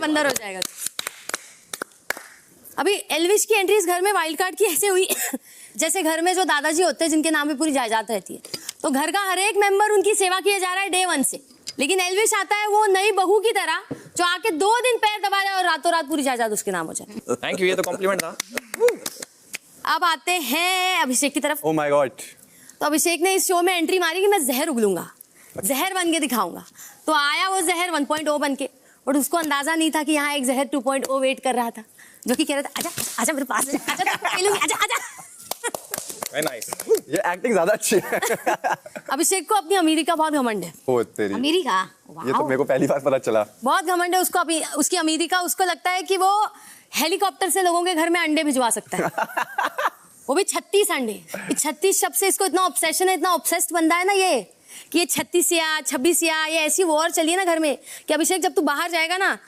बंदर हो जाएगा। अभी एल्विश की एंट्री इस घर में वाइल्ड कार्ड की ऐसे हुई जैसे घर में जो दादाजी होते हैं जिनके नाम पे पूरी जायदाद रहती है, तो घर का हर एक मेंबर उनकी सेवा किया जा रहा है डे 1 से, लेकिन एल्विश आता है वो नई बहू की तरह जो आके 2 दिन पैर दबा जाए और रातों रात पूरी जायदाद उसके नाम हो जाए। थैंक यू, ये तो कॉम्प्लीमेंट था। अब आते हैं अभिषेक की तरफ। Oh my God. तो अभिषेक ने इस शो में एंट्री मारी कि मैं जहर उगलूंगा, जहर बन के दिखाऊंगा। तो आया वो जहर 1.0 बन के, बट उसको अंदाजा नहीं था कि यहाँ एक जहर 2.0 वेट कर रहा था, जो कि कह रहा था आजा आजा मेरे पास, आजा आजा आजा। Very nice. ये एक्टिंग ज्यादा अच्छी है। अभिषेक को अपनी अमीरी का बहुत घमंड है। ओ तेरी, अमीरी का ये तो मेरे को पहली बार पता चला। बहुत घमंड है उसको, उसकी अमीरी का। उसको लगता है कि वो हेलीकॉप्टर से लोगों के घर में अंडे भिजवा सकता है, वो भी 36 अंडे। 36 शब्द से इसको इतना ऑब्सेशन है, इतना ऑब्सेस्ड बंदा है ना ये, कि ये 36 या 26 या ये ऐसी वॉर चली है ना घर में कि अभिषेक जब तू बाहर जाएगा ना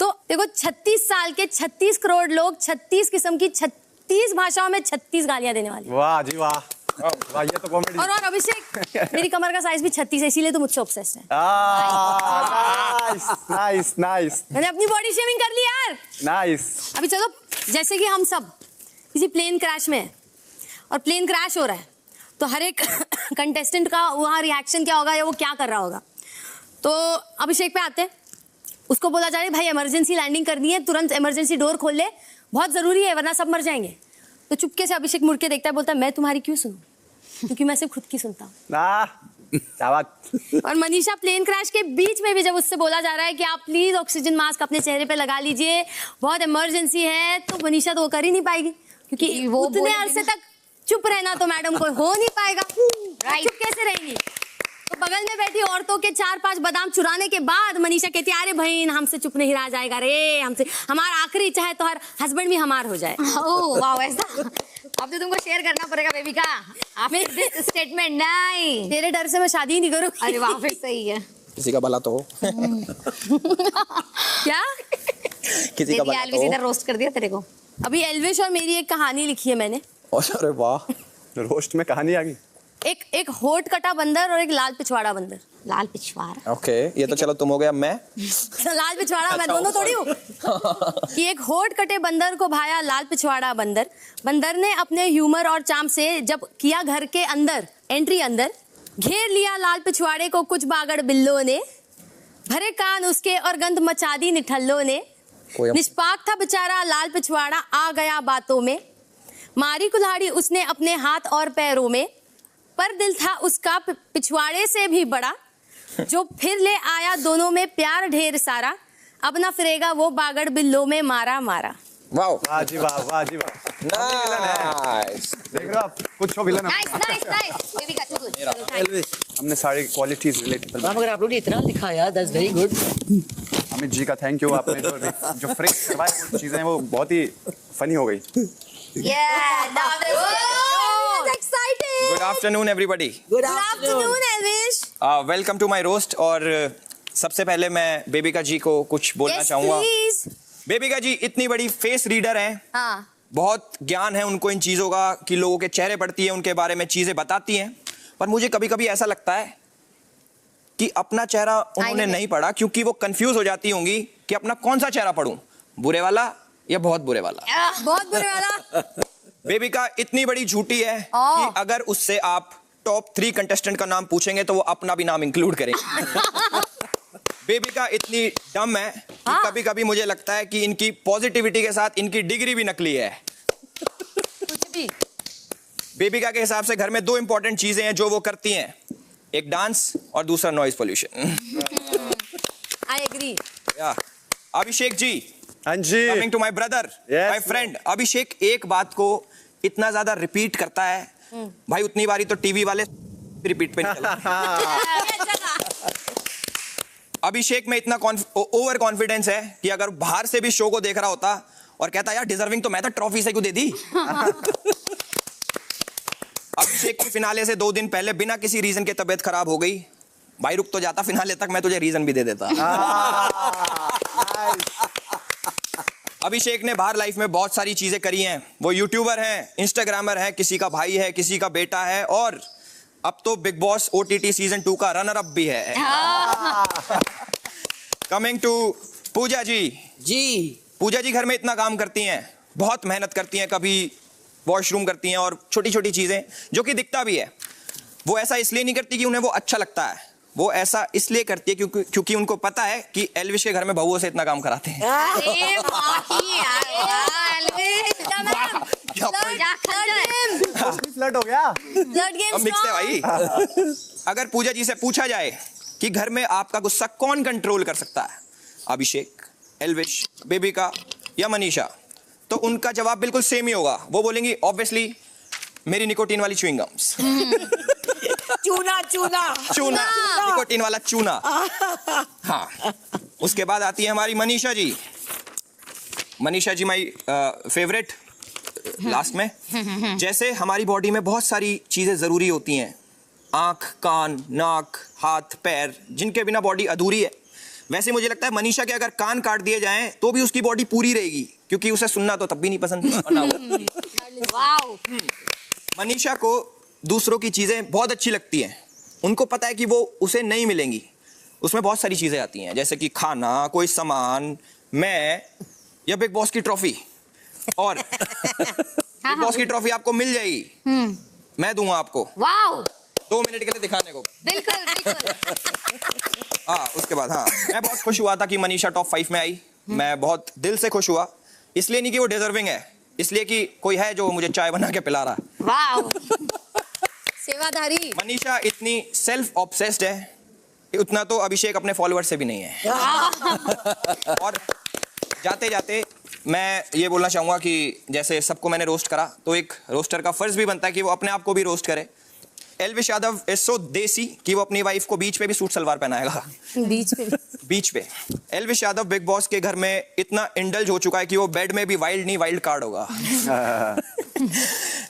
तो देखो 36 साल के 36 करोड़ लोग 36 किस्म की 36 भाषाओं में 36 गालियां देने वाले। वाह जी वाह, वाह ये तो कॉमेडी। और अभिषेक मेरी कमर का साइज भी 36 है, इसीलिए तो मुझसे ऑब्सेस्ड है। Nice nice nice. मैंने अपनी बॉडी शेविंग कर ली यार। नाइस। अभी चलो, जैसे कि हम सब किसी प्लेन क्रैश में है और प्लेन क्रैश हो रहा है, तो हर एक कंटेस्टेंट का वहाँ रिएक्शन क्या होगा या वो क्या कर रहा होगा। तो अभिषेक पे आते हैं, उसको बोला जा रहा है भाई इमरजेंसी लैंडिंग करनी है, तुरंत इमरजेंसी डोर खोल ले, बहुत जरूरी है वरना सब मर जाएंगे। तो चुपके से अभिषेक मुड़ के देखता है, बोलता है मैं तुम्हारी क्यों सुनूं, क्योंकि मैं सिर्फ खुद की सुनता हूँ। क्या बात। और मनीषा प्लेन क्रैश के बीच में भी जब उससे बोला जा रहा है कि आप प्लीज ऑक्सीजन मास्क अपने चेहरे पे लगा लीजिए, बहुत इमरजेंसी है, तो मनीषा तो वो कर ही नहीं पाएगी, क्योंकि वो उतने अरसे तक चुप रहना तो मैडम को हो नहीं पाएगा। चुप कैसे रहेंगी। तो बगल में बैठी औरतों के 4-5 बादाम चुराने के बाद मनीषा कहती है अरे बहन हमसे चुप नहीं रहा जाएगा रे, हमसे हमारा आखिरी इच्छा है तो हर हस्बैंड भी हमार हो जाए। ओह वाह, ऐसा अब तो तुमको शेयर करना पड़ेगा बेबी का आपने स्टेटमेंट। नहीं, तेरे डर से मैं शादी ही नहीं करूँ। अरे वाह, फिर सही है। किसी का भला तो हो। क्या किसी का भला एल्विस तो इधर हो। रोस्ट कर दिया तेरे को। अभी एल्विश और मेरी एक कहानी लिखी है मैंने। अरे वाह, रोस्ट में कहानी आ गई। एक होठ कटा बंदर और एक लाल पिछवाड़ा बंदर। लाल पिछवाड़ा, ओके, ये तो चलो तुम हो गया, मैं लाल पिछवाड़ा मैं दोनों थोड़ी हूँ। कि एक होठ कटे बंदर को भाया लाल पिछवाड़ा बंदर, बंदर ने अपने ह्यूमर और चाम से जब किया घर के अंदर एंट्री, अंदर घेर लिया लाल पिछवाड़े को कुछ बागड़ बिल्लों ने, भरे कान उसके और गंध मचा दी निठल्लों ने, निष्पाक था बेचारा लाल पिछवाड़ा आ गया बातों में, मारी कुल्हाड़ी उसने अपने हाथ और पैरों में, पर दिल था उसका पिछवाड़े से भी बड़ा, जो फिर ले आया दोनों में प्यार ढेर सारा, अब ना फिरेगा वो बागड़ बिल्लों में मारा मारा। वाह, वाह जी वाह, वाह जी वाह। नाइस। देख रहे हो आप, कुछ हो villain. Nice nice nice baby का चलो। हमने सारी क्वालिटीज रिलेट मैम अगर आप लोग ने इतना लिखाया that's very good. Amit ji का थैंक यू, आपने जो फ्रेश करवाए वो चीजें वो बहुत ही फनी हो गई। Good afternoon everybody. Good afternoon Elvish. Welcome to my roast. और सबसे पहले मैं बेबिका जी को कुछ बोलना चाहूंगा। बेबिका जी इतनी बड़ी फेस रीडर हैं, हाँ, बहुत ज्ञान है उनको इन चीजों का कि लोगों के चेहरे पढ़ती है, उनके बारे में चीजें बताती हैं, पर मुझे कभी कभी ऐसा लगता है कि अपना चेहरा उन्होंने नहीं पढ़ा, क्योंकि वो कंफ्यूज हो जाती होंगी कि अपना कौन सा चेहरा पढ़ूं, बुरे वाला या बहुत बुरे वाला। बहुत बुरे वाला। बेबिका इतनी बड़ी झूठी है कि अगर उससे आप टॉप 3 कंटेस्टेंट का नाम पूछेंगे तो वो अपना भी नाम इंक्लूड करेंगे। बेबिका इतनी डम है कि कभी कभी मुझे लगता है कि इनकी पॉजिटिविटी के साथ इनकी डिग्री भी नकली है। कुछ भी। बेबिका के हिसाब से घर में 2 इंपॉर्टेंट चीजें हैं जो वो करती हैं, एक डांस और दूसरा noise pollution. I agree. Abhishek ji, हाँ जी, coming to my brother, my friend Abhishek, एक बात को इतना ज्यादा रिपीट करता है भाई, उतनी बारी तो टीवी वाले रिपीट पे नहीं चला। अभिषेक में इतना ओवर कॉन्फिडेंस है कि अगर बाहर से भी शो को देख रहा होता और कहता यार डिजर्विंग तो मैं था, ट्रॉफी से क्यों दे दी। अभिषेक के फिनाले से 2 दिन पहले बिना किसी रीजन के तबीयत खराब हो गई, भाई रुक तो जाता फिनाले तक, मैं तुझे रीजन भी दे देता। अभिषेक ने बाहर लाइफ में बहुत सारी चीजें करी हैं, वो यूट्यूबर हैं, इंस्टाग्रामर है, किसी का भाई है, किसी का बेटा है, और अब तो बिग बॉस OTT सीजन 2 का रनर अप भी है। कमिंग टू पूजा जी, पूजा जी घर में इतना काम करती हैं, बहुत मेहनत करती हैं, कभी वॉशरूम करती हैं और छोटी छोटी चीजें जो कि दिखता भी है। वो ऐसा इसलिए नहीं करती कि उन्हें वो अच्छा लगता है, वो ऐसा इसलिए करती है क्योंकि उनको पता है कि एल्विश के घर में बहुओं से इतना काम कराते हैं। अरे बाकी यार, फ्लर्ट हो गया। अब मिक्स है भाई। अगर पूजा जी से पूछा जाए कि घर में आपका गुस्सा कौन कंट्रोल कर सकता है, अभिषेक, एल्विश, बेबिका या मनीषा, तो उनका जवाब बिल्कुल सेम ही होगा। वो बोलेंगी ऑब्वियसली मेरी निकोटीन वाली च्युइंग गम्स। चूना, निकोटीन वाला चूना। हाँ, उसके बाद आती है हमारी Manisha ji. Manisha ji my favourite last में। जैसे हमारी बॉडी में बहुत सारी चीजें जरूरी होती हैं, आंख, कान, नाक, हाथ, पैर, जिनके बिना बॉडी अधूरी है, वैसे मुझे लगता है मनीषा के अगर कान काट दिए जाएं तो भी उसकी बॉडी पूरी रहेगी, क्योंकि उसे सुनना तो तब भी नहीं पसंद। वाओ। मनीषा को दूसरों की चीजें बहुत अच्छी लगती हैं, उनको पता है कि वो उसे नहीं मिलेंगी। उसमें बहुत सारी चीजें आती हैं, जैसे कि खाना, कोई सामान, मैं या बिग बॉस की ट्रॉफी। और बिग बॉस की ट्रॉफी आपको मिल जाएगी, मैं दूंगा आपको वाओ। 2 मिनट के लिए दिखाने को। बिल्कुल बिल्कुल। हाँ, उसके बाद हाँ, मैं बहुत खुश हुआ था कि मनीषा टॉप 5 में आई। मैं बहुत दिल से खुश हुआ, इसलिए नहीं कि वो डिजर्विंग है, इसलिए कि कोई है जो मुझे चाय बना के पिला रहा है। वाओ। सेवाधारी। मनीषा इतनी सेल्फ ऑब्सेस्ड है, उतना तो अभिषेक अपने फॉलोअर से भी नहीं है। और जाते जाते मैं ये बोलना चाहूंगा कि जैसे सबको मैंने रोस्ट करा, तो एक रोस्टर का फर्ज भी बनता है कि वो अपने आप को भी रोस्ट करे। एल्विश यादव इज सो देसी कि वो अपनी वाइफ को बीच पे भी सूट सलवार पहनाएगा। बीच पे एल्विश यादव बिग बॉस के घर में इतना इंडल्ज हो चुका है कि वो बेड में भी वाइल्ड नहीं वाइल्ड कार्ड होगा।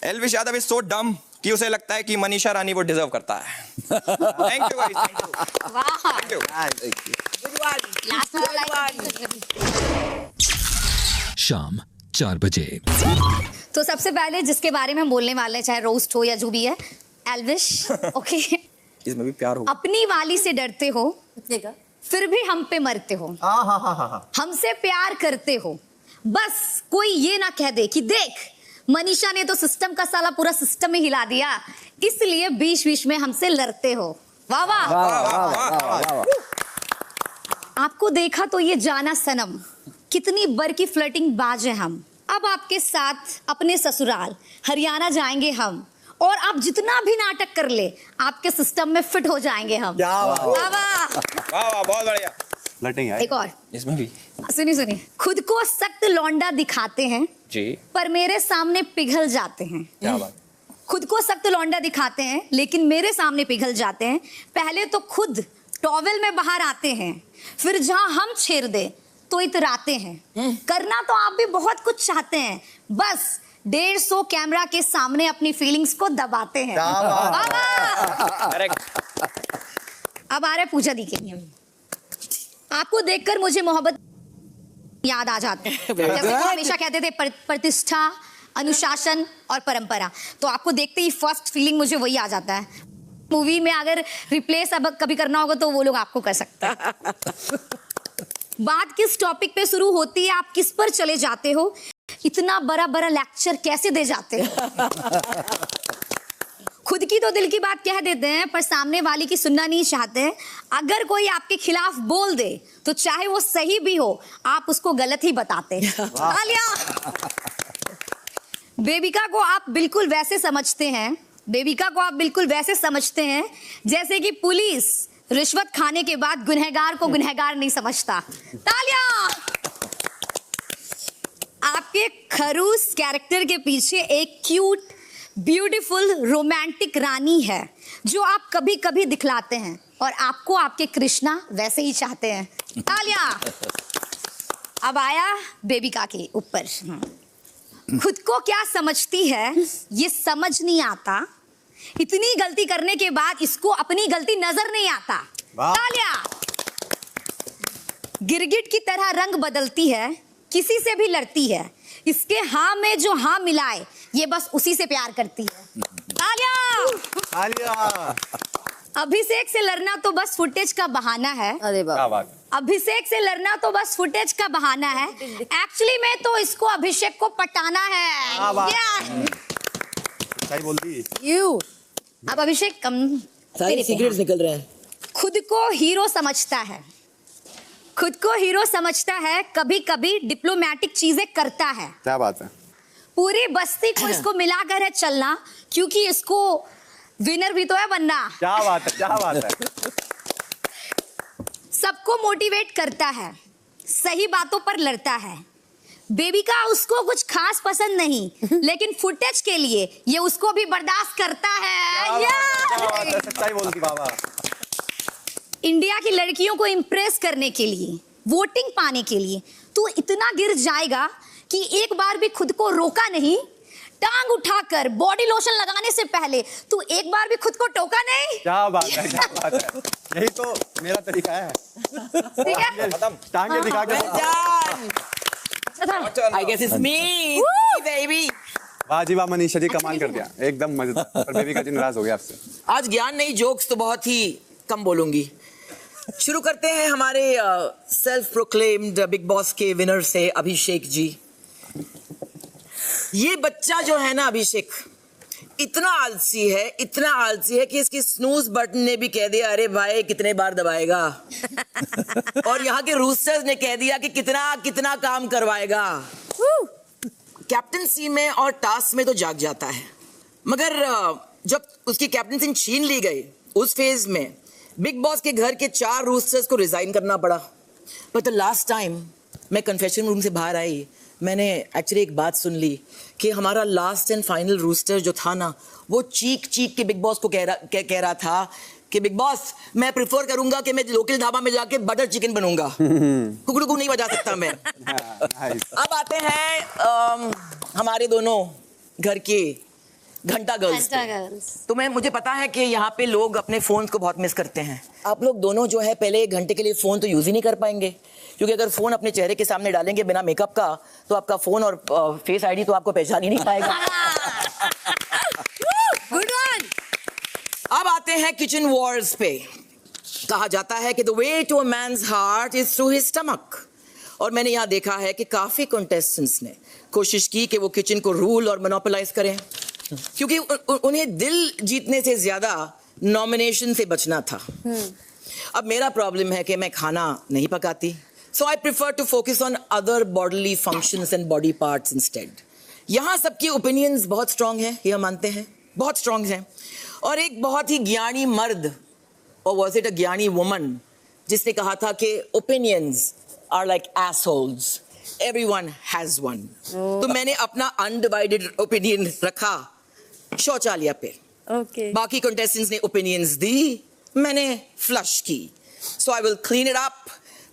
एल्विश यादव इज सो डम कि उसे लगता है कि मनीषा रानी वो डिजर्व करता है। Thank you guys, thank you. वाह। Thank you. लास्ट वाला शाम 4 बजे। तो सबसे पहले जिसके बारे में हम बोलने वाले हैं, चाहे रोस्ट हो या जो भी है, एल्विश। ओके। इसमें भी प्यार होगा। अपनी वाली से डरते हो, फिर भी हम पे मरते हो। हमसे प्यार करते हो, बस कोई ये ना कह दे कि देख मनीषा ने तो सिस्टम का साला पूरा सिस्टम ही हिला दिया, इसलिए बीच बीच में हमसे लड़ते हो। वाह वाह। आपको देखा तो ये जाना सनम, कितनी बर की फ्लर्टिंग बाज है हम। अब आपके साथ अपने ससुराल हरियाणा जाएंगे हम, और आप जितना भी नाटक कर ले आपके सिस्टम में फिट हो जाएंगे हम। वाह वाह, बहुत बढ़िया। फ्लर्टिंग है एक और इसमें भी सुनिए। खुद को सख्त लौंडा दिखाते हैं जी, पर मेरे सामने पिघल जाते हैं। क्या बात। खुद को सख्त लौंडा दिखाते हैं लेकिन मेरे सामने पिघल जाते हैं। पहले तो खुद टॉवेल में बाहर आते हैं, फिर जहां हम छेड़ दे तो इतराते हैं। करना तो आप भी बहुत कुछ चाहते हैं, बस 150 कैमरा के सामने अपनी फीलिंग्स को दबाते हैं। अब आ रहे पूजा दी के। आपको देखकर मुझे मोहब्बत याद आ जाते हैं, जैसे वो हमेशा कहते थे प्रतिष्ठा, अनुशासन और परंपरा। तो आपको देखते ही फर्स्ट फीलिंग मुझे वही आ जाता है। मूवी में अगर रिप्लेस अब कभी करना होगा तो वो लोग आपको कर सकते हैं। बात किस टॉपिक पे शुरू होती है, आप किस पर चले जाते हो, इतना बड़ा बड़ा लेक्चर कैसे दे जाते हो। खुद की तो दिल की बात कह देते हैं पर सामने वाली की सुनना नहीं चाहते हैं। अगर कोई आपके खिलाफ बोल दे तो चाहे वो सही भी हो, आप उसको गलत ही बताते हैं। बेबिका को आप बिल्कुल वैसे समझते हैं, बेबिका को आप बिल्कुल वैसे समझते हैं जैसे कि पुलिस रिश्वत खाने के बाद गुनहगार को गुनहगार नहीं समझता। तालियां। आपके खरूस कैरेक्टर के पीछे एक क्यूट, ब्यूटीफुल, रोमांटिक रानी है जो आप कभी कभी दिखलाते हैं, और आपको आपके कृष्णा वैसे ही चाहते हैं। तालियां। अब आया बेबिका के ऊपर। खुद को क्या समझती है ये समझ नहीं आता, इतनी गलती करने के बाद इसको अपनी गलती नजर नहीं आता। तालियां। गिरगिट की तरह रंग बदलती है, किसी से भी लड़ती है, इसके हाँ में जो हाँ मिलाए ये बस उसी से प्यार करती है। तालियां। अभिषेक से लड़ना तो बस फुटेज का बहाना है। अरे बाबा, अभिषेक से लड़ना तो बस फुटेज का बहाना है, एक्चुअली में तो इसको अभिषेक को पटाना है। क्या बात Yeah! सही बोल दी। यू अब अभिषेक कम सारे सीक्रेट्स निकल रहे हैं। खुद को हीरो समझता है, खुद को हीरो समझता है, कभी कभी डिप्लोमेटिक चीजें करता है। क्या बात है। पूरी बस्ती को इसको मिलाकर है चलना, क्योंकि इसको विनर भी तो है बनना। क्या बात है, क्या बात है। सबको मोटिवेट करता है, सही बातों पर लड़ता है। बेबी का उसको कुछ खास पसंद नहीं, लेकिन फुटेज के लिए ये उसको भी बर्दाश्त करता है। क्या बात है, सच्चाई बोल दी बाबा। इंडिया की लड़कियों को इम्प्रेस करने के लिए, वोटिंग पाने के लिए तू इतना गिर जाएगा कि एक बार भी खुद को रोका नहीं। टांग उठाकर बॉडी लोशन लगाने से पहले तू एक बार भी खुद को टोका नहीं। क्या बात है, क्या बात है। यही तो मेरा तरीका है। ठीक है, टांगे दिखा के। I guess it's me, baby. वाह जी वाह, मनीषा जी कमाल कर दिया, एकदम मजेदार। पर बेबी का जी नाराज हो गया आपसे। आज ज्ञान नहीं, जोक्स तो बहुत ही कम बोलूंगी। शुरू करते हैं हमारे सेल्फ प्रोक्लेम्ड बिग बॉस के विनर से, अभिषेक जी। ये बच्चा जो है ना अभिषेक, इतना आलसी है, इतना आलसी है कि इसकी स्नूज बटन ने भी कह दिया अरे भाई कितने बार दबाएगा। और यहाँ के रूस्टर्स ने कह दिया कि कितना कितना काम करवाएगा। कैप्टनसी में और टास्क में तो जाग जाता है, मगर जब उसकी कैप्टनसी छीन ली गई उस फेज में बिग बॉस के घर के 4 रूस्टर्स को रिजाइन करना पड़ा। बट द लास्ट टाइम मैं कन्फेशन रूम से बाहर आई, मैंने एक्चुअली एक बात सुन ली कि हमारा लास्ट एंड फाइनल रूस्टर जो था ना, वो चीख चीख के बिग बॉस को कह रहा था कि बिग बॉस मैं प्रेफर करूंगा कि मैं लोकल ढाबा में जाके बटर चिकन बनूंगा। कुकड़ू नहीं बजा सकता मैं। अब आते हैं हमारे दोनों घर के घंटा गर्ल्स। तो मुझे पता है कि यहाँ पे लोग अपने फोन को बहुत मिस करते हैं। आप लोग दोनों जो है पहले 1 घंटे के लिए फोन तो यूज ही नहीं कर पाएंगे, क्योंकि अगर फोन अपने चेहरे के सामने डालेंगे बिना मेकअप का तो आपका फोन और फेस आईडी तो आपको पहचान ही नहीं पाएगा। Good one. अब आते हैं किचन वॉर्स पे। कहा जाता है कि the way to a man's heart is through his stomach, और मैंने यहाँ देखा है कि काफी कंटेस्टेंट्स ने कोशिश की कि वो किचन को रूल और मोनोपोलाइज करें, क्योंकि उन्हें दिल जीतने से ज्यादा नॉमिनेशन से बचना था। अब मेरा प्रॉब्लम है कि मैं खाना नहीं पकाती, so I prefer to focus on other bodily functions and body parts instead. यहाँ सबकी ओपिनियंस बहुत स्ट्रांग हैं, ये हम मानते हैं, बहुत स्ट्रांग हैं। और एक बहुत ही ज्ञानी मर्द, और वाज इट अ ज्ञानी वुमन, जिसने कहा था कि opinions are like assholes, everyone has one. तो मैंने अपना अनडिवाइडेड ओपिनियन रखा शौचालय पे। ओके। बाकी कंटेस्टेंट्स ने ओपिनियंस दी, मैंने फ्लश की। So I will clean it up,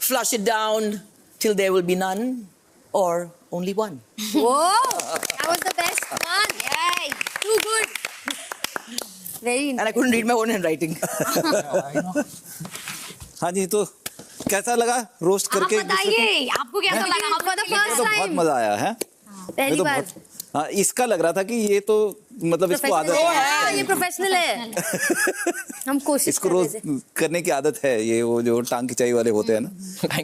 flush it down till there will be none or only one. Whoa, that was the best one. Yay, too good. Very And I couldn't read my own handwriting. हाँ जी, तो कैसा लगा roast आप करके? बताइए आपको कैसा लगा? for the मुझे first तो बहुत time. मजा आया है। पहली तो बार। बहुत, हाँ, इसका लग रहा था कि ये तो मतलब इसको आदत प्रोफेशनल है, है, ये प्रोफेशनल है। हम कोशिश इसको कर रोज रहे थे। करने की आदत है, ये वो जो टांग खिंचाई वाले होते हैं ना।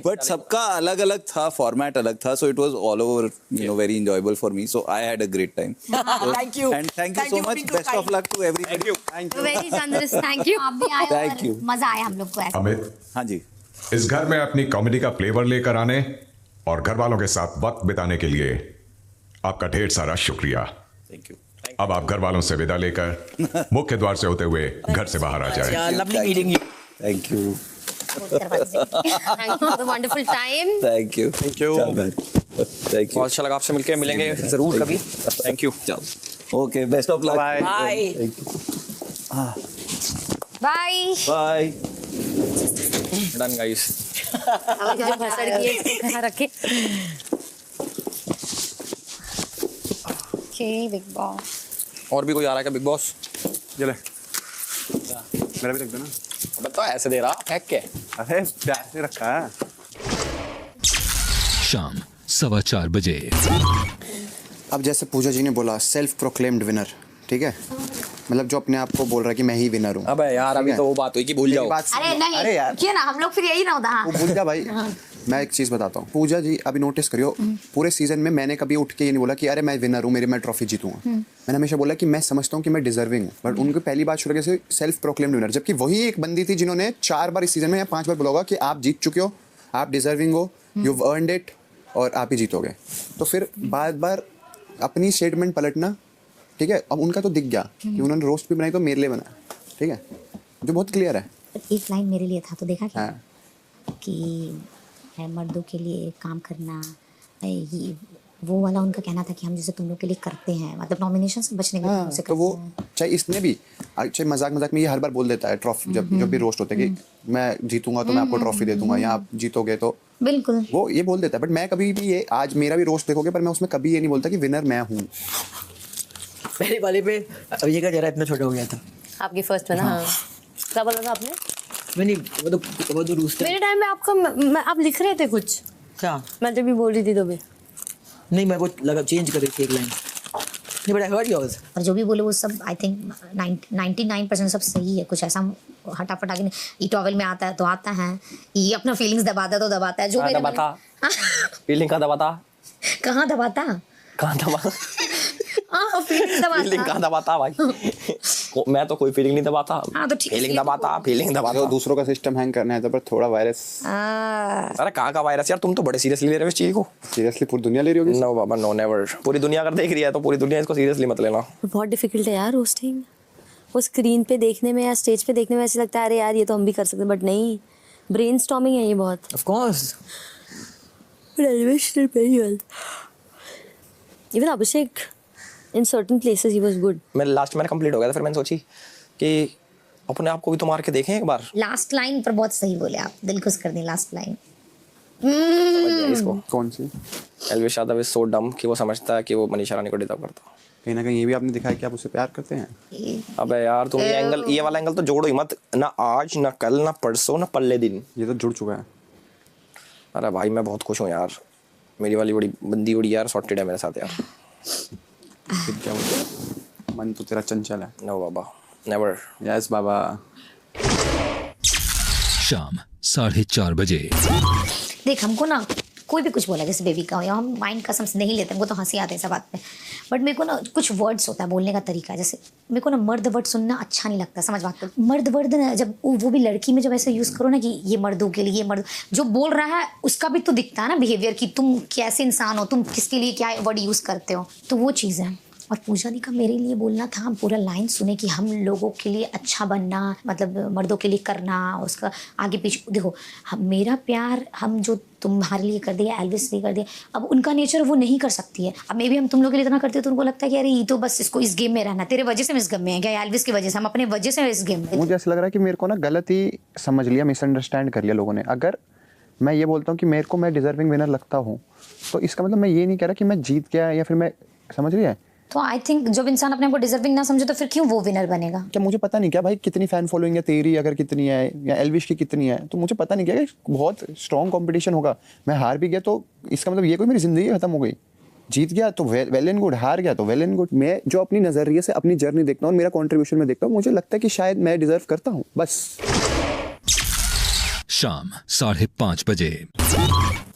बट सबका अलग अलग था, फॉर्मेट अलग था, so it was all over very enjoyable for me, so I had a great time. Thank you. And thank you Thank so you for much, being so best of kind. Luck to everybody. Very generous. Thank you. आप भी आए Thank you. और मजा आया हम लोग को ऐसे। अमित, हाँ जी, इस घर में अपनी कॉमेडी का फ्लेवर लेकर आने और घर वालों के साथ वक्त बिताने के लिए आपका ढेर सारा शुक्रिया। Thank you. अब आप घर वालों से विदा लेकर मुख्य द्वार से होते हुए घर से बाहर आ जाए। Yeah, lovely meeting you. Thank you, Thank you for the wonderful time. Thank you, Thank you. Thank you. बहुत अच्छा लगा आपसे मिलके, मिलेंगे जरूर कभी। Thank you. Okay, best of luck. Bye. Bye. Bye. Bye. Done guys. जो भसड़ की है इसको कहाँ रखे? Okay Bigg Boss. और भी कोई आ रहा है क्या बिग बॉस? ये ले, मेरा भी रख दो ना। बता ऐसे दे रहा फेंक के। अरे प्यार से रखा है। शाम 4:15 बजे। अब जैसे पूजा जी ने बोला, सेल्फ प्रोक्लेम्ड विनर, ठीक है, मतलब जो अपने आप को बोल रहा है कि मैं ही विनर हूँ। अबे यार अभी तो वो बात हुई कि भूल जाओ। अरे नहीं, अरे यार क्यों ना हम लोग फिर यही ना होता। वो भूल जा भाई। मैं एक चीज बताता हूँ, पूजा जी अभी नोटिस करियो, पूरे सीजन में मैंने कभी उठ के ये नहीं बोला कि अरे मैं विनर हूँ, मैं ट्रॉफी जीतूंगा। मैंने हमेशा बोला कि मैं समझता हूँ कि मैं डिजर्विंग हूँ, बट उनकी पहली बात शुरू से सेल्फ प्रोक्लेम्ड विनर, जबकि वही एक बंदी थी जिन्होंने 4 बार इस सीजन में या 5 बार बोला होगा कि आप जीत चुके हो, आप डिजर्विंग हो, यू अर्नड इट और आप ही जीतोगे। तो फिर बार बार अपनी स्टेटमेंट पलटना, ठीक है। अब उनका तो दिख गया कि उन्होंने रोस्ट भी बनाई तो मेरे लिए बना, ठीक है, जो बहुत क्लियर है। एक लाइन मेरे लिए था तो देखा क्या हाँ। कि मर्दों के लिए काम करना, ये वो वाला उनका कहना था कि हम जैसे तुम लोग के लिए करते हैं, मतलब नॉमिनेशन से बचने के लिए हाँ, तुमसे तो वो चाहे इसने भी चाहे मजाक में ये हर बार बोल देता है ट्रॉफी, जब भी रोस्ट होता है कि मैं जीतूंगा तो मैं आपको ट्रॉफी दे दूंगा या आप जीतोगे तो, बिल्कुल वो ये बोल देता है। बट मैं कभी भी ये, आज मेरा भी रोस्ट देखोगे पर मैं उसमें कभी ये नहीं बोलता कि विनर मैं हूँ। पहले वाले पे अब ये क्या जरा इतना छोटा हो गया था। आपकी फर्स्ट में ना। हाँ। क्या बोला था आपने? मैं नहीं, वो तो रूस्टर। मेरे टाइम में आपका आप लिख रहे थे कुछ, क्या? मैं जब भी बोल रही थी तो भी नहीं, मैं वो लगा चेंज कर रही थी एक लाइन। नहीं, बट आई हर्ड योर्स। और जो भी बोले वो सब आई थिंक 99% सब सही है, कुछ ऐसा हटाफटा के नहीं। ये टॉवल में आता है तो आता है, ये अपना फीलिंग्स दबाता है तो दबाता है, जो मेरे दबाता फीलिंग का दबाता, कहाँ दबाता, कहाँ दबाता, हाँ फीलिंग्स फीलिंग दबाता। कहाँ दबाता भाई। मैं तो कोई फीलिंग नहीं दबाता। हाँ तो ठीक है, फीलिंग दबाता, फीलिंग दबाता। तो दूसरों का सिस्टम हैंग करना है तो पर थोड़ा वायरस। अरे कहाँ का वायरस यार, तुम तो बड़े सीरियसली ले रहे हो इस चीज को। सीरियसली पूरी दुनिया ले रही होगी। नो बाबा नो, नेवर। पूरी दुनिया अगर देख रही है तो पूरी दुनिया इसको सीरियसली मत लेना। बहुत डिफिकल्ट है यार रोस्टिंग। वो स्क्रीन पे देखने में या स्टेज पे देखने में ऐसे लगता है अरे यार ये तो हम भी कर सकते हैं, बट नहीं, ब्रेनस्टॉर्मिंग है ये बहुत। Of course. Even Abhishek in certain places he was good. मैं लास्ट में कंप्लीट हो गया था, फिर मैंने सोची कि अपने आप को भी तो मार के देखें एक बार। लास्ट लाइन पर बहुत सही बोले आप, दिल खुश कर दी लास्ट लाइन। इसको कौन सी? एल्विश यादव इज सो डम कि वो समझता है कि वो मनीषा रानी को डिजर्व करता। कहीं ना कहीं ये भी आपने दिखाया कि आप उससे प्यार करते हैं। अबे यार तुम ये एंगल, ये वाला एंगल तो जोड़ो ही मत, ना आज ना कल ना परसों ना पल्ले दिन, ये तो जुड़ चुका है। अरे भाई मैं बहुत खुश हूँ यार, मेरी वाली बड़ी बंदी उड़ी यार, सॉर्टेड है मेरे साथ यार। फिर क्या होता, मन तो तेरा चंचल है। नो बाबा, नेवर। यस बाबा। शाम 4:30 बजे। देख हमको ना कोई भी कुछ बोला जैसे बेबी का हो, या हम माइंड कसम से नहीं लेते, हमको तो हंसी आती है सब बात पे, बट मेरे को ना कुछ वर्ड्स होता है बोलने का तरीका, जैसे मेरे को ना मर्द वर्ड सुनना अच्छा नहीं लगता, समझ बात को। मर्द वर्ड ना जब वो भी लड़की में जब ऐसे यूज़ करो ना कि ये मर्दों के लिए, ये मर्द जो बोल रहा है उसका भी तो दिखता है ना बिहेवियर, कि तुम कैसे इंसान हो, तुम किसके लिए क्या वर्ड यूज़ करते हो, तो वो चीज़ है। और पूजा दी का मेरे लिए बोलना था, हम पूरा लाइन सुने कि हम लोगों के लिए अच्छा बनना, मतलब मर्दों के लिए करना, उसका आगे पीछे देखो, मेरा प्यार हम जो तुम्हारे लिए कर दिया, एल्विस लिए कर दिया, अब उनका नेचर वो नहीं कर सकती है। अब मे भी हम तुम लोग के लिए इतना करते हो तो उनको लगता है कि अरे ये तो बस इसको इस गेम में रहना, तेरे वजह से हम इस गेम में हैं क्या, एल्विस की वजह से, हम अपने वजह से इस गेम में। मुझे ऐसा लग रहा है कि मेरे को ना गलत ही समझ लिया, मिसअंडरस्टैंड कर लिया लोगों ने। अगर मैं ये बोलता हूँ कि मेरे को मैं डिजर्विंग विनर लगता हूँ, तो इसका मतलब मैं ये नहीं कह रहा कि मैं जीत गया या फिर मैं, समझ रही है। तो आई थिंक जब इंसान अपने आप को डिजर्विंग ना समझे तो फिर क्यों वो विनर बनेगा। क्या मुझे पता नहीं क्या भाई कितनी फैन फॉलोइंग है तेरी, अगर कितनी है या एल्विश की कितनी है, तो मुझे पता नहीं क्या, बहुत स्ट्रॉन्ग कंपटीशन होगा। मैं हार भी गया तो इसका मतलब ये कोई मेरी जिंदगी खत्म हो गई। जीत गया तो वेल एंड गुड, हार गया तो वेल एंड गुड। मैं जो अपनी नजरिए से अपनी जर्नी देखता हूँ और मेरा कंट्रीब्यूशन में देखता हूँ, मुझे लगता है कि शायद मैं डिजर्व करता हूँ, बस। शाम 5:30 बजे।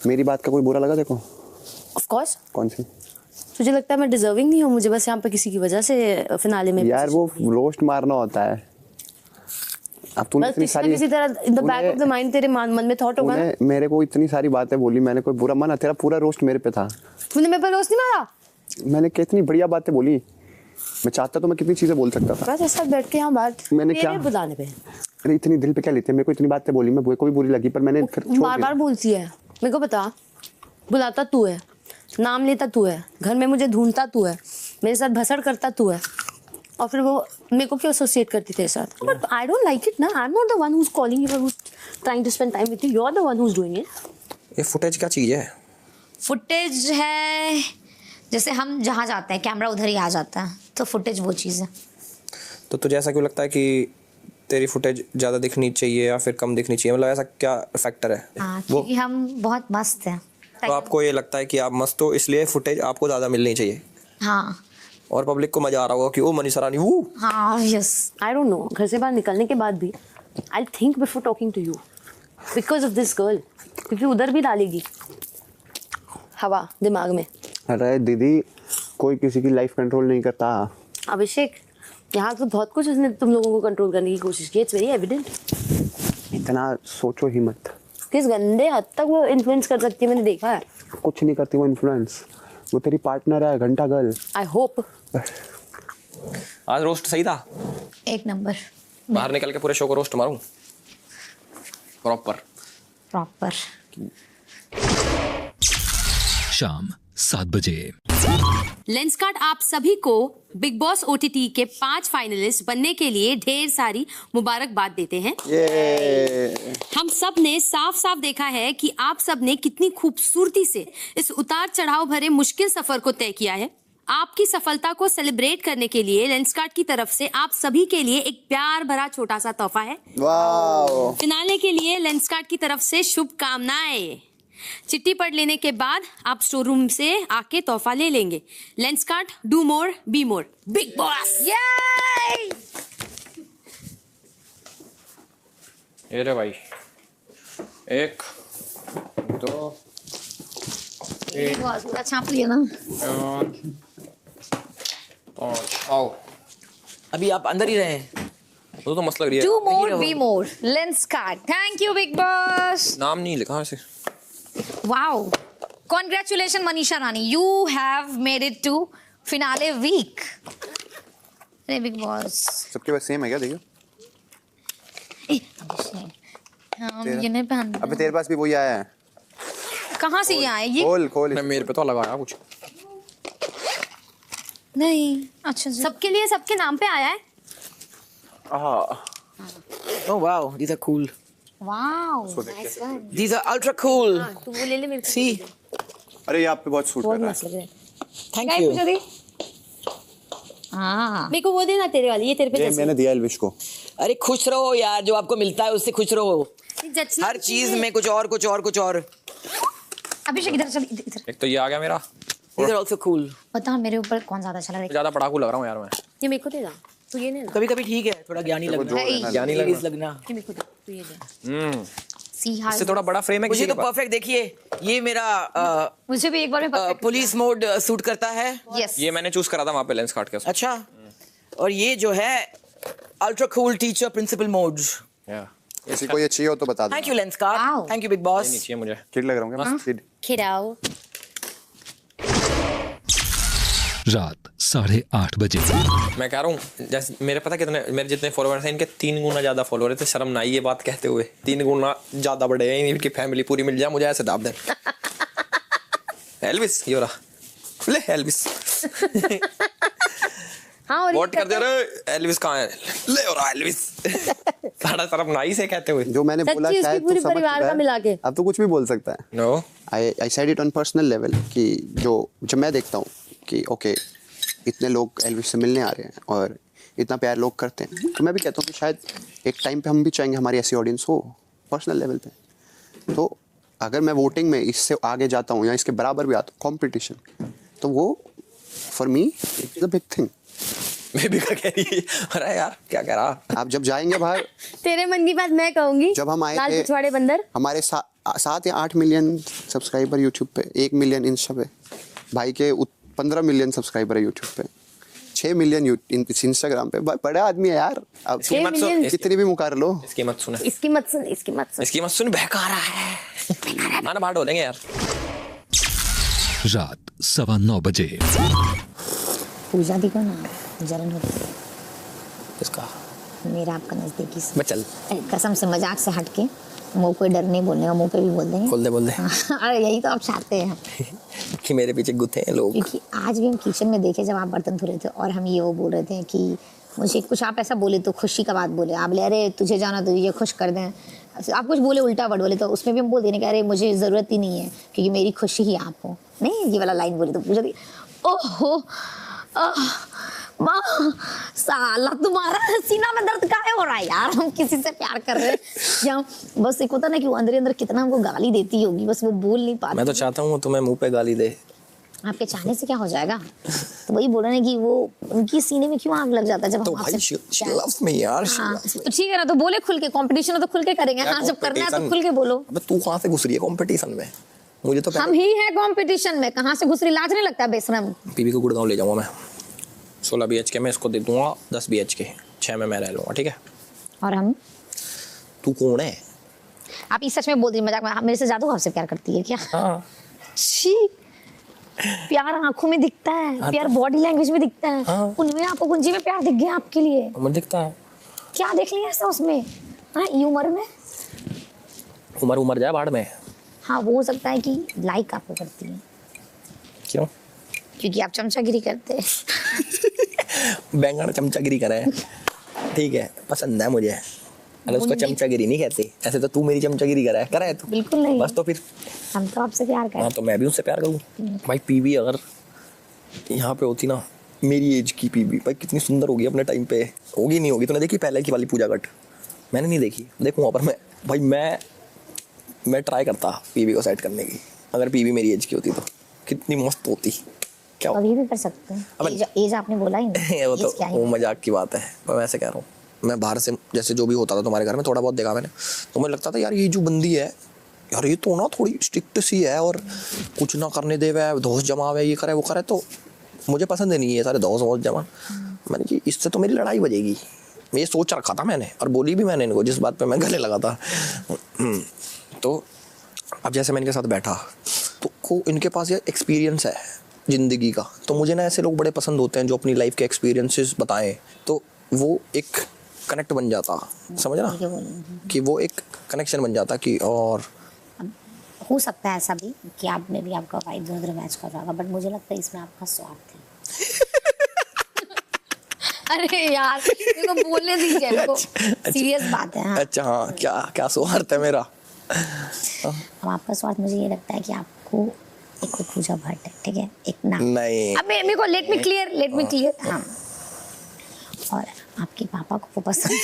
मेरी बात का कोई बुरा लगा देखो? Of course. कौन सी? तुझे लगता है मैं डिजर्विंग नहीं हूँ, मुझे बस यहाँ पे किसी की वजह से फिनाले में यार वो रोस्ट मारना होता है। अब तूने इतनी सारी, किसी तरह in the back of the mind तेरे मन में थॉट होगा ना। मेरे को इतनी सारी बातें बोली, मैंने कोई बुरा माना? तेरा पूरा रोस्ट मेरे पे था। तूने मेरे पे रोस्ट नहीं मारा? मैंने कितनी बढ़िया बातें बोली, मैं चाहता तो मैं कितनी चीजें बोल सकता था। बस ऐसा बैठ के यहाँ बात मैंने मेरे क्या बुलाने पे। अरे इतनी दिल पे क्या लेते हैं, मेरे को इतनी बातें बोली, मैं कोई बुरी लगी पर मैंने फिर छोड़ बार दिया। बार बोलती है, मेरे को बता, बुलाता तू है, नाम लेता तू है, घर में मुझे ढूंढता तू है, मेरे साथ भसड़ करता तू है, और फिर वो मेरे को क्यों एसोसिएट करती तेरे साथ? But I don't like it ना, I am not the one who is calling you, who is trying to spend time with you, you are the one who is doing it. ये footage क्या चीज है? Footage है जैसे हम जहाँ जाते हैं कैमरा उधर ही आ जाता है, तो फुटेज वो चीज़ है। तो तुझे ऐसा क्यों लगता है कि तेरी फुटेज ज़्यादा दिखनी चाहिए या फिर कम दिखनी चाहिए, मतलब ऐसा क्या फैक्टर है? हाँ, क्योंकि हम बहुत मस्त हैं। तो आपको ये लगता है कि आप मस्त हो इसलिए फुटेज आपको ज़्यादा मिलनी चाहिए? हाँ, और पब्लिक को मजा आ रहा होगा कि ओ मनीषा रानी वो हाँ यस आई डोंट नो, घर से बाहर निकलने के बाद भी I think before talking to you because of this girl, क्योंकि उधर भी डालेगी हवा दिमाग में। अरे दीदी, कोई किसी की लाइफ कंट्रोल नहीं करता। अभिषेक, यहाँ तो बहुत कुछ उसने तुम लोगों को कंट्रोल करने की कोशिश की, इट्स वेरी एविडेंट। इतना सोचो ही मत। किस गंदे हद तक वो इन्फ्लुएंस कर सकती है, मैंने देखा है। कुछ नहीं करती वो इन्फ्लुएंस, वो तेरी पार्टनर है, घंटा गर्ल। I hope. आज रोस्ट सही था, एक नंबर बाहर निकल के पूरे शो को रोस्ट मारूं प्रॉपर। शाम 7 बजे। लेंसकार्ट आप सभी को बिग बॉस ओटीटी के 5 फाइनलिस्ट बनने के लिए ढेर सारी मुबारकबाद देते हैं। हम सब ने साफ साफ देखा है कि आप सब ने कितनी खूबसूरती से इस उतार चढ़ाव भरे मुश्किल सफर को तय किया है। आपकी सफलता को सेलिब्रेट करने के लिए लेंसकार्ट की तरफ से आप सभी के लिए एक प्यार भरा छोटा सा तोहफा है। वाओ। फिनाले के लिए लेंसकार्ट की तरफ से शुभकामनाएं। चिट्ठी पढ़ लेने के बाद आप स्टोर रूम से आके तोहफा ले लेंगे। Lenskart, do more be more, big boss. ये रे भाई, 1 2 पूरा छाप लिया ना। 5 आओ। अभी आप अंदर ही रहे हैं, तो मस्त लग रही है। Do more be more, Lenskart. Thank you Bigg Boss. नाम नहीं लिखा वैसे। Wow, congratulation Manisha Rani, you have made it to finale week. अरे बिग बॉस सबके पास सेम है क्या? देखियो। ये नहीं पहन। अबे तेरे पास भी वही आया है। कहाँ से ये आए ये? खोल। मेरे पे तो लगाया कुछ नहीं। अच्छा जी। सबके लिए सबके नाम पे आया है। Oh wow, these are cool. Wow, nice one. These are ultra cool. तू वो ले ले मेरे को। See, अरे ये आप पे बहुत सूट कर बहुत रहा मस्त लग है। रहा है। thank guys you. मुझे दी। हाँ। मेरे को वो देना तेरे वाली, ये तेरे पे ये जच मैंने दिया एल्विश को। अरे खुश रहो यार, जो आपको मिलता है उससे खुश रहो। रही। जचना हर चीज में कुछ और। अभिषेक इधर चल, इधर। एक तो ये आ गया मेरा, These are also cool. बता मेरे ऊपर कौन ज्यादा अच्छा लग रहा ज्यादा पढ़ाकू लग रहा हूँ यार मैं। ये मेरे को देना, तू ये लेना। कभी कभी ठीक है, थोड़ा ज्ञानी लगना। है? ज्ञानी Serious लगना। ये मेरे को दे, तू ये ले। See how. इससे थोड़ा बड़ा फ्रेम है मुझे किसी तो के पास। परफेक्ट देखिए, ये मेरा मुझे भी एक बार में perfect- पुलिस मोड सूट करता है। Yes. ये मैंने चूज करा था वहाँ पे लेंसकार्ट के साथ। अच्छा, और ये जो है ultra cool teacher principal mode. किसी को ये चाहिए हो तो बता दो। Thank you Lenskart, Wow. Thank you Bigg Boss. नहीं चाहिए मुझे। किड लग रहा हूँ क्या? किड। खिड़ाओ। रात 8:30 बजे। मैं कह रहा हूँ जैसे मेरे पता कितने, मेरे जितने फॉलोअर्स हैं इनके 3 गुना ज्यादा फॉलोअर है, तो शर्म ना आई ये बात कहते हुए। 3 गुना ज्यादा बड़े हैं, इनकी फैमिली पूरी मिल जाए मुझे ऐसे दाब दे। एल्विस ये रहा, ले एल्विस। हाँ और वोट कर दे रहे, एल्विस कहाँ है? ले और एल्विस। सारा शर्म ना ही से कहते हुए। जो मैंने बोला सच्ची शायद उसकी पूरी तो समझ परिवार चुका का है। मिला के। अब तो कुछ भी बोल सकता है। No, I said it on personal level कि जब मैं देखता हूँ कि ओके इतने लोग एल्विस से मिलने आ रहे हैं और इतना प्यार लोग करते हैं, तो मैं भी कहता हूँ कि शायद एक टाइम पे हम भी चाहेंगे हमारी ऐसी ऑडियंस हो पर्सनल लेवल पे। तो अगर मैं वोटिंग में इससे आगे जाता हूँ या इसके बराबर भी आता हूँ कॉम्पिटिशन, तो वो for me it's a big thing. मैं भी क्या कह रही है? अरे यार क्या कह रहा? आप जब जाएंगे बाहर, तेरे मन की बात मैं कहूंगी। जब हम आए लाल थे पिछवाड़े बंदर, हमारे 7 या 8 मिलियन सब्सक्राइबर यूट्यूब पे, 1 मिलियन इंस्टा पे, भाई के 15 मिलियन सब्सक्राइबर है यूट्यूब पे, 6 मिलियन इंस्टाग्राम पे। बड़ा आदमी है यार। अब 6 मिलियन कितनी भी मुकार लो। इसकी मत सुने, इसकी मत सुन, इसकी मत सुन। इसकी मत सुन, बहका रहा है। आना बाहर डोलेंगे यार। रात 9:15 बजे। पूजा दी को ना जलन होती है किसका? मेरा आपका नजदीकी से। मैं चल कसम से मजाक से हटके मुंह कोई डर नहीं बोलने का, मुंह पे भी बोल देंगे। बोल दे अरे यही तो आप चाहते हैं। कि मेरे पीछे गुत्थे हैं लोग। क्योंकि आज भी हम किचन में देखे जब आप बर्तन धो रहे थे और हम ये वो बोल रहे थे कि मुझे कुछ आप ऐसा बोले तो खुशी का बात बोले, आप बोले अरे तुझे जाना तो ये खुश कर दें, आप कुछ बोले उल्टा वर्ड बोले, तो उसमें भी हम बोल देने कि अरे मुझे ज़रूरत ही नहीं है क्योंकि मेरी खुशी ही आप हो। नहीं ये वाला लाइन बोली तो पूछा थी, ओहो माँ साला तुम्हारा सीना में दर्द काहे हो रहा है यार, हम किसी से प्यार कर रहे हैं या बस एक होता ना कि वो अंदर अंदर कितना हमको गाली देती होगी, बस वो बोल नहीं पाती। मैं तो चाहता हूँ तुम्हें मुंह पे गाली दे, आपके चाहने से क्या हो जाएगा? तो वही बोल रहे हैं कि वो उनकी सीने में क्यों आग लग जाता है जब तो हम भाई आपसे she loves me यार, she हाँ, loves me. तो ठीक है ना, तो बोले खुल के, कंपटीशन हो तो खुल के करेंगे। हाँ, जब करना है तो खुल के बोलो। अबे तू कहाँ से घुस रही है कंपटीशन में? मुझे तो हम ही है कंपटीशन में, कहाँ से घुस रही, लाज नहीं लगता बेशरम? पीवी को गुड़गांव ले जाऊंगा मैं। 16 BHK में इसको दे दूंगा, 10 BHK, 6 में मैं रह लूंगा, ठीक है? और हम, तू कौन है? आप इस सच में बोल रही मजाक में, मेरे से ज्यादा आपसे प्यार करती है क्या? हाँ। छी, प्यार आंखों में दिखता है, प्यार बॉडी लैंग्वेज में दिखता है। हाँ। उनमें आपको कुंजी में प्यार दिख गया आपके लिए? मुझे दिखता है। क्या देख लिया ऐसा उसमें? हाँ, ये उम्र में? उमर जाए बाढ़ में। हाँ, वो हो सकता है कि लाइक आपको करती है। क्यों? क्योंकि आप चमचागिरी करते हैं। बैंगन चमचागिरी करे, ठीक है, पसंद है मुझे। अरे उसको चमचागिरी नहीं कहते, ऐसे तो तू मेरी चमचागिरी करा है तू। बिल्कुल नहीं। बस तो फिर हम तो आपसे प्यार करते हैं। हाँ, तो मैं भी उससे प्यार करूँ। भाई पीवी अगर यहाँ पे होती ना, मेरी एज की पीवी, भाई कितनी सुंदर होगी अपने टाइम पे। होगी नहीं होगी? तूने देखी पहले की वाली पूजा कट? मैंने नहीं देखी, देखूंगा पर मैं ट्राई करता पीवी को सेट करने की। अगर पीवी मेरी एज की होती तो कितनी मस्त होती। क्या अभी भी कर सकते हैं। एज आपने बोला ही नहीं। वो एज तो क्या है? वो मजाक की बात है, पर मैं ऐसे कह रहा हूँ, मैं बाहर से जैसे जो भी होता था तुम्हारे घर में थोड़ा बहुत देखा मैंने, तो मुझे लगता था यार ये जो बंदी है यार, ये तो ना थोड़ी स्ट्रिक्ट सी है और कुछ ना करने देवे, दोस्त जमावे, ये करे वो करे, तो मुझे पसंद नहीं है सारे दोस्त जमा। मैंने कि इससे तो मेरी लड़ाई बजेगी, मैं ये सोच रखा था मैंने, और बोली भी मैंने इनको जिस बात पे मैं गले लगा था। तो अब जैसे मैं इनके साथ बैठा तो को इनके पास ये एक्सपीरियंस है ज़िंदगी का, तो मुझे ना ऐसे लोग बड़े पसंद होते हैं जो अपनी लाइफ के एक्सपीरियंसेस बताएं, तो वो एक कनेक्ट बन जाता, समझ ना, कि वो एक कनेक्शन बन जाता कि। और हो सकता है ऐसा भी कि आप में भी आपका वाइब दोनों मैच कर रहा होगा, बट मुझे लगता है इसमें आपका स्वार्थ है। अरे यार, मेरे को बोलने दीजिए, मेरे को सीरियस बात है। हाँ। अच्छा, हाँ, क्या स्वार्थ है मेरा? अब आपका स्वार्थ मुझे ये लगता है कि आपको एक पूजा भट्ट है, ठीक है, एक नाम नहीं। अब मेरे को लेट मी क्लियर। हाँ, और आपके पापा को वो पसंद है।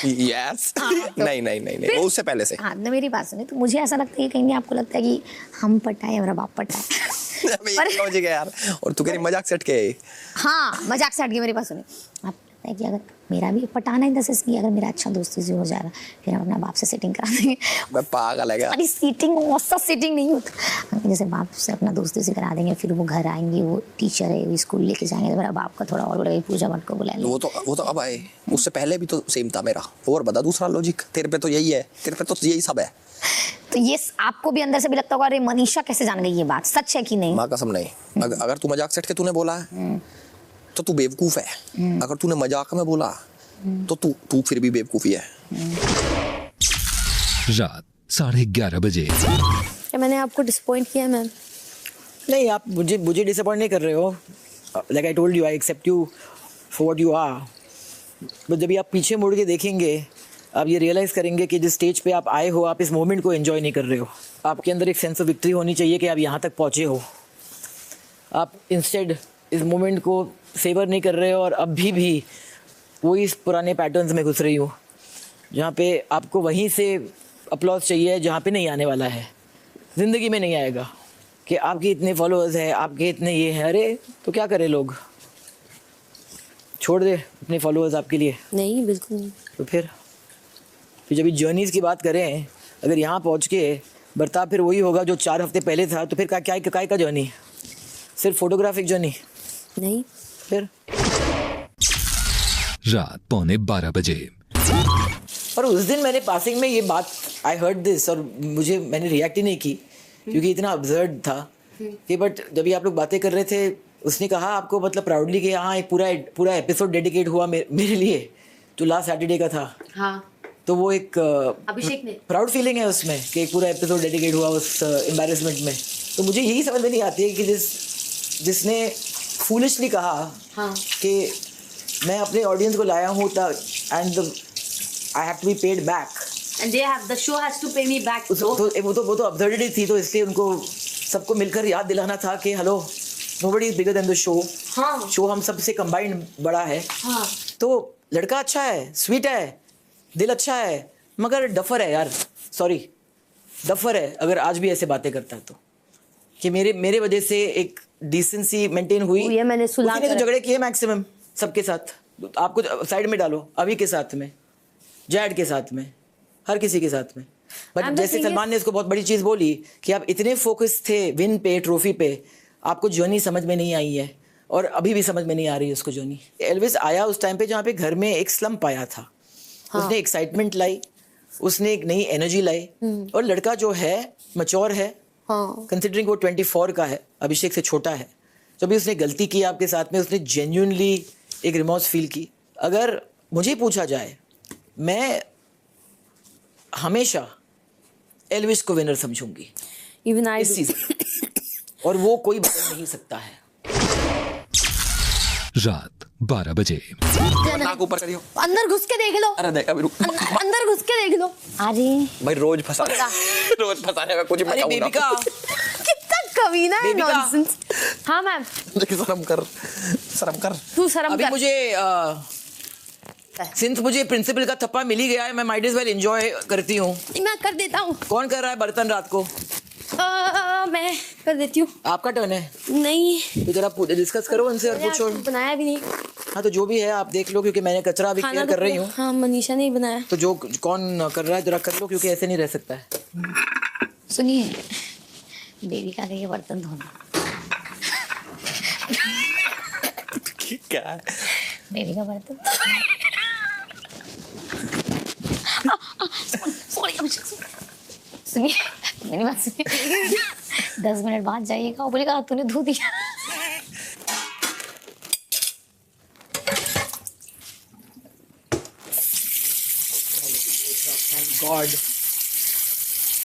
यस। नहीं, वो उससे पहले से। हाँ, तो मेरी बात सुनिए, तो मुझे ऐसा लगता है कि कहीं आपको लगता है कि हम पटाए हमारा बाप पटाए। समझ गया यार, और तू कह रही मजाक सेट के? हाँ, मजाक से हट गई, मेरी बात सुनिए। आप लगता है कि अगर मेरा भी पटाना ही दस की, अगर मेरा अच्छा दोस्ती से हो जाएगा, फिर हम अपना बाप से सेटिंग करा देंगे। मैं पागल है क्या? अरे सीटिंग मौसा सेटिंग नहीं होता, जैसे बाप से अपना दोस्ती से करा देंगे, फिर वो घर आएंगे, वो टीचर है, वो स्कूल लेके जाएंगे, तो मेरा बाप का थोड़ा और बड़ा पूजा भट्ट को बुलाएंगे। वो तो अब आए, उससे पहले भी तो सेम था मेरा। और बता दूसरा लॉजिक, तेरे पे तो यही है, तेरे पे तो यही सब है। तो ये आपको भी अंदर से भी लगता होगा, अरे मनीषा कैसे जान गई ये बात, सच है कि नहीं? माँ कसम नहीं। अगर तू मजाक सेट के तूने बोला है तो तू बेवकूफ है। अगर तूने मजाक में बोला तो तू फिर भी बेवकूफी है। रात 11:30 बजे। क्या मैंने आपको डिसअपॉइंट किया मैम? नहीं, आप मुझे डिसअपॉइंट नहीं कर रहे हो। Like I told you, I accept you for what you are. But जब भी आप पीछे मुड़ के देखेंगे, आप ये रियलाइज करेंगे कि जिस स्टेज पे आप आए हो, आप इस मोमेंट को एंजॉय नहीं कर रहे हो। आपके अंदर एक सेंस ऑफ विक्ट्री होनी चाहिए कि आप यहाँ तक पहुँचे हो। आप इंस्टेड इस मोमेंट को फेवर नहीं कर रहे हो, और अभी भी वही इस पुराने पैटर्न्स में घुस रही हो, जहाँ पे आपको वहीं से अपलॉज चाहिए जहाँ पे नहीं आने वाला है, ज़िंदगी में नहीं आएगा। कि आपके इतने फॉलोअर्स हैं, आपके इतने ये हैं, अरे तो क्या करें लोग? छोड़ दे अपने फॉलोअर्स आपके लिए? नहीं, बिल्कुल नहीं। तो फिर जब जर्नीज़ की बात करें, अगर यहाँ पहुँच के बर्ताव फिर वही होगा जो 4 हफ्ते पहले था, तो फिर क्या का जर्नी? सिर्फ फोटोग्राफिक जर्नी? नहीं। फिर रात 11:45 बजे। और उस दिन मैंने पासिंग में ये बात, आई हर्ड दिस, और मैंने रिएक्ट ही नहीं की क्योंकि इतना अब्सर्ड था कि, बट जब ये आप लोग बातें कर रहे थे, उसने कहा आपको मतलब प्राउडली कि हाँ एक पूरा एपिसोड डेडिकेट हुआ मेरे लिए, जो लास्ट सैटरडे का था। हाँ, तो वो एक अभिषेक ने प्राउड फीलिंग है उसमें कि एक पूरा एपिसोड डेडिकेट हुआ उस एम्बैरेसमेंट में। तो मुझे यही समझ में नहीं आती है कि जिसने फूलिशली कहा हाँ। कि मैं अपने ऑडियंस को लाया हूँ and I have to be paid back, and the show has to pay me back. वो तो अब्सर्डिटी थी, तो इसलिए उनको सबको मिलकर याद दिलाना था कि hello, nobody is bigger than the show. हाँ। शो हम सबसे कंबाइंड बड़ा है। हाँ। तो लड़का अच्छा है, स्वीट है, दिल अच्छा है, मगर डफर है यार, सॉरी। दफर है अगर आज भी ऐसे बातें करता है तो, कि मेरे वजह से एक डिसेंसी मेंटेन हुई। ये मैंने सुना उसने तो झगड़े किए मैक्सिमम सबके साथ, आपको साइड में डालो, अभी के साथ में, जैड के साथ में, हर किसी के साथ में। बट जैसे सलमान ने इसको बहुत बड़ी चीज बोली कि आप इतने फोकस थे विन पे, ट्रॉफी पे, आपको जर्नी समझ में नहीं आई है, और अभी भी समझ में नहीं आ रही है उसको जर्नी। एल्विस आया उस टाइम पे जहाँ पे घर में एक स्लम्प आया था। हाँ। उसने एक्साइटमेंट लाई, उसने एक नई एनर्जी लाई, और लड़का जो है मैच्योर है, कंसिडरिंग वो 24 का है, अभिषेक से छोटा है। जब भी उसने गलती की आपके साथ में, उसने जेन्युइनली एक रिमोर्स फील की। अगर मुझे पूछा जाए, मैं हमेशा एल्विस को विनर समझूंगी इवन आई इस सीजन, और वो कोई बदल नहीं सकता है। रात 12 बजे। नाक ऊपर करियो, अंदर घुस के देख लो। अरे देख अभी रुक, अंदर घुस के देख लो। अरे भाई रोज फंसाने का कुछ अरे बेबिका, कितना कमीना है, नॉनसेंस। हाँ मैम, शर्म कर तू शर्म अभी कर। मुझे सिंस मुझे प्रिंसिपल का थप्पा मिल ही गया है, मैं माइट एज वेल एंजॉय करती हूँ। मैं कर देता हूँ। कौन कर रहा है बर्तन रात को? मैं कर देती हूँ। आपका टर्न है। नहीं, तो जरा डिस्कस करो उनसे और पूछो। बनाया भी नहीं। हाँ तो जो भी है आप देख लो, क्योंकि मैंने कचरा अभी क्लियर कर रही हूँ। हाँ, मनीषा ने ही बनाया। तो जो कौन कर रहा है जरा कर लो, क्योंकि ऐसे नहीं रह सकता है। सुनिए, बेबी का ये बर्तन धोना। क्या है? बेबी का बर्तन। सुनिए, मेरी बात सुनिए। 10 मिनट बाद जाइएगा, बोलेगा तूने धो दिया। गॉड